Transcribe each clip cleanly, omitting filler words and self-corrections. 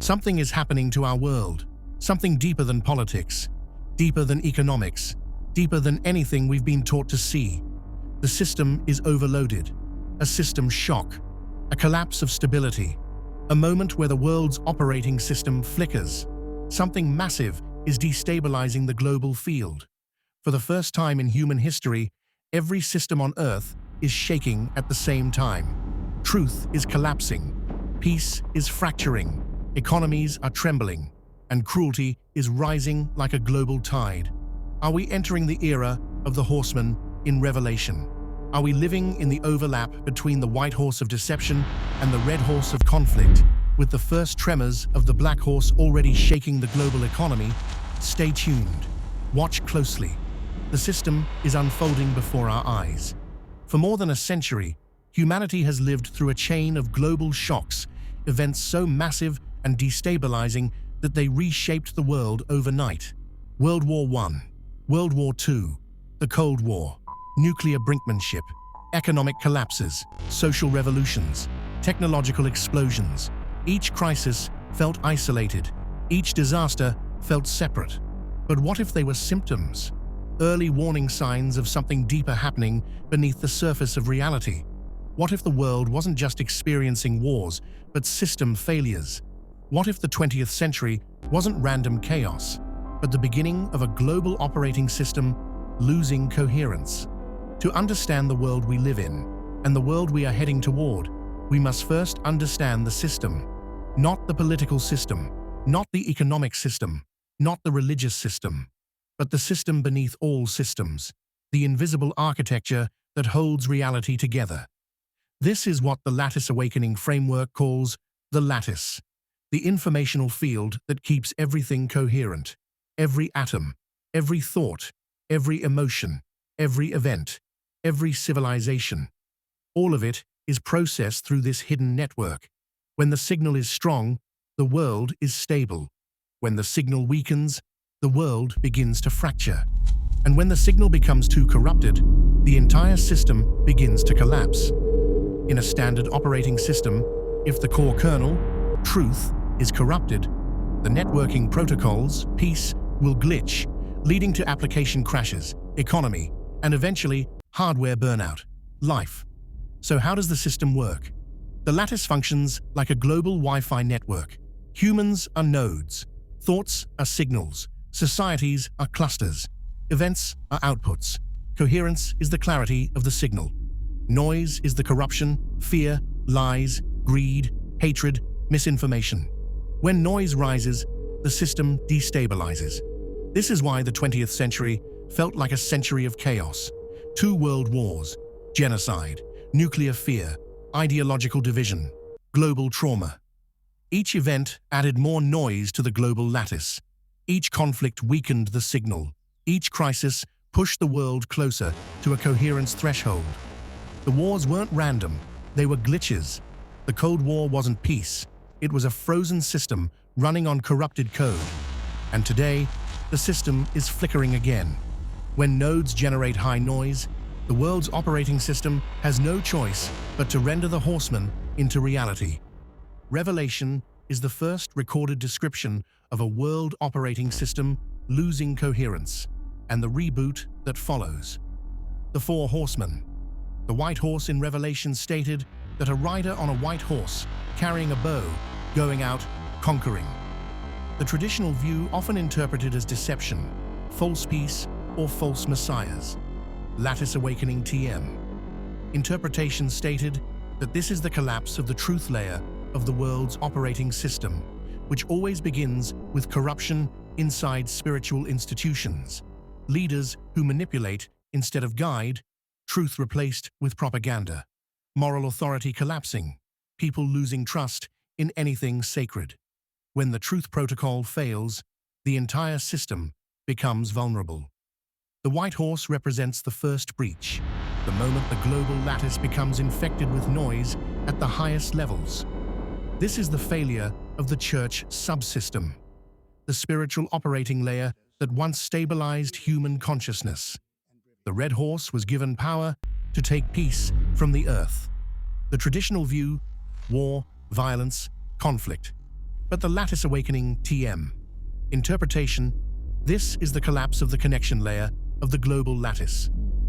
Something is happening to our world, something deeper than politics, deeper than economics, deeper than anything we've been taught to see. The system is overloaded, a system shock, a collapse of stability, a moment where the world's operating system flickers. Something massive is destabilizing the global field. For the first time in human history, every system on Earth is shaking at the same time. Truth is collapsing, peace is fracturing, economies are trembling, and cruelty is rising like a global tide. Are we entering the era of the horseman in Revelation? Are we living in the overlap between the white horse of deception and the red horse of conflict, with the first tremors of the black horse already shaking the global economy? Stay tuned. Watch closely. The system is unfolding before our eyes. For more than a century, humanity has lived through a chain of global shocks, events so massive and destabilizing that they reshaped the world overnight. World War I, World War II, the Cold War, nuclear brinkmanship, economic collapses, social revolutions, technological explosions. Each crisis felt isolated, each disaster felt separate. But what if they were symptoms? Early warning signs of something deeper happening beneath the surface of reality? What if the world wasn't just experiencing wars, but system failures? What if the 20th century wasn't random chaos, but the beginning of a global operating system losing coherence? To understand the world we live in, and the world we are heading toward, we must first understand the system. Not the political system, not the economic system, not the religious system, but the system beneath all systems, the invisible architecture that holds reality together. This is what the Lattice Awakening framework calls the lattice, the informational field that keeps everything coherent. Every atom, every thought, every emotion, every event, every civilization. All of it is processed through this hidden network. When the signal is strong, the world is stable. When the signal weakens, the world begins to fracture. And when the signal becomes too corrupted, the entire system begins to collapse. In a standard operating system, if the core kernel, truth, is corrupted, the networking protocols, peace, will glitch, leading to application crashes, economy, and eventually hardware burnout, life. So how does the system work? The lattice functions like a global Wi-Fi network. Humans are nodes, thoughts are signals, societies are clusters, events are outputs. Coherence is the clarity of the signal. Noise is the corruption, fear, lies, greed, hatred, misinformation. When noise rises, the system destabilizes. This is why the 20th century felt like a century of chaos. 2 world wars, genocide, nuclear fear, ideological division, global trauma. Each event added more noise to the global lattice. Each conflict weakened the signal. Each crisis pushed the world closer to a coherence threshold. The wars weren't random, they were glitches. The Cold War wasn't peace, it was a frozen system running on corrupted code. And today, the system is flickering again. When nodes generate high noise, the world's operating system has no choice but to render the horseman into reality. Revelation is the first recorded description of a world operating system losing coherence, and the reboot that follows. The 4 horsemen. The white horse in Revelation stated that a rider on a white horse, carrying a bow, going out, conquering. The traditional view often interpreted as deception, false peace, or false messiahs. Lattice Awakening TM. Interpretation stated that this is the collapse of the truth layer of the world's operating system, which always begins with corruption inside spiritual institutions, leaders who manipulate instead of guide, truth replaced with propaganda, moral authority collapsing, people losing trust in anything sacred. When the truth protocol fails, the entire system becomes vulnerable. The white horse represents the first breach, the moment the global lattice becomes infected with noise at the highest levels. This is the failure of the church subsystem, the spiritual operating layer that once stabilized human consciousness. The red horse was given power to take peace from the earth. The traditional view, war, violence, conflict. But the lattice awakening TM. Interpretation: this is the collapse of the connection layer of the global lattice.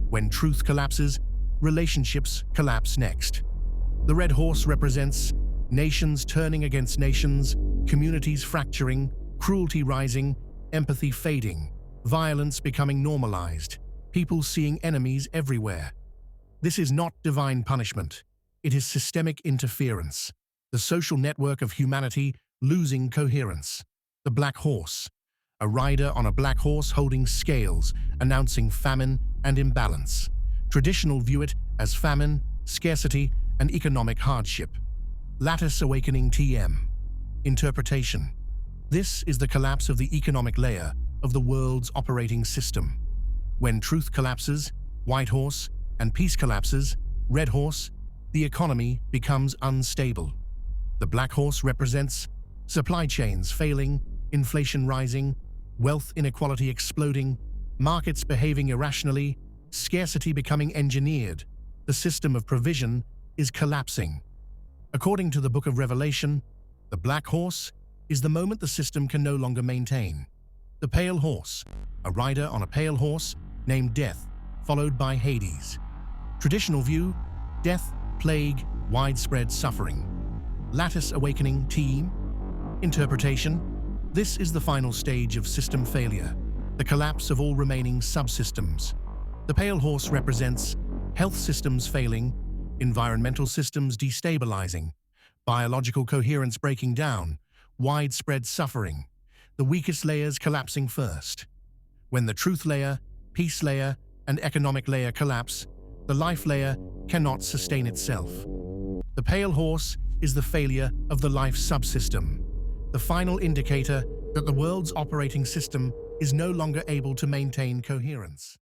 When truth collapses, relationships collapse next. The red horse represents nations turning against nations, communities fracturing, cruelty rising, empathy fading, violence becoming normalized, people seeing enemies everywhere. This is not divine punishment. It is systemic interference, the social network of humanity losing coherence. The black horse. A rider on a black horse holding scales, announcing famine and imbalance. Traditional view it as famine, scarcity, and economic hardship. Lattice awakening TM. Interpretation: this is the collapse of the economic layer of the world's operating system. When truth collapses, white horse, and peace collapses, red horse, the economy becomes unstable. The black horse represents supply chains failing, inflation rising, wealth inequality exploding, markets behaving irrationally, scarcity becoming engineered. The system of provision is collapsing. According to the Book of Revelation, the black horse is the moment the system can no longer maintain. The pale horse, a rider on a pale horse named Death, followed by Hades. Traditional view: death, plague, widespread suffering. Lattice awakening team. Interpretation: this is the final stage of system failure, the collapse of all remaining subsystems. The pale horse represents health systems failing, environmental systems destabilizing, biological coherence breaking down, widespread suffering, the weakest layers collapsing first. When the truth layer, peace layer, and economic layer collapse, the life layer cannot sustain itself. The pale horse is the failure of the life subsystem, the final indicator that the world's operating system is no longer able to maintain coherence.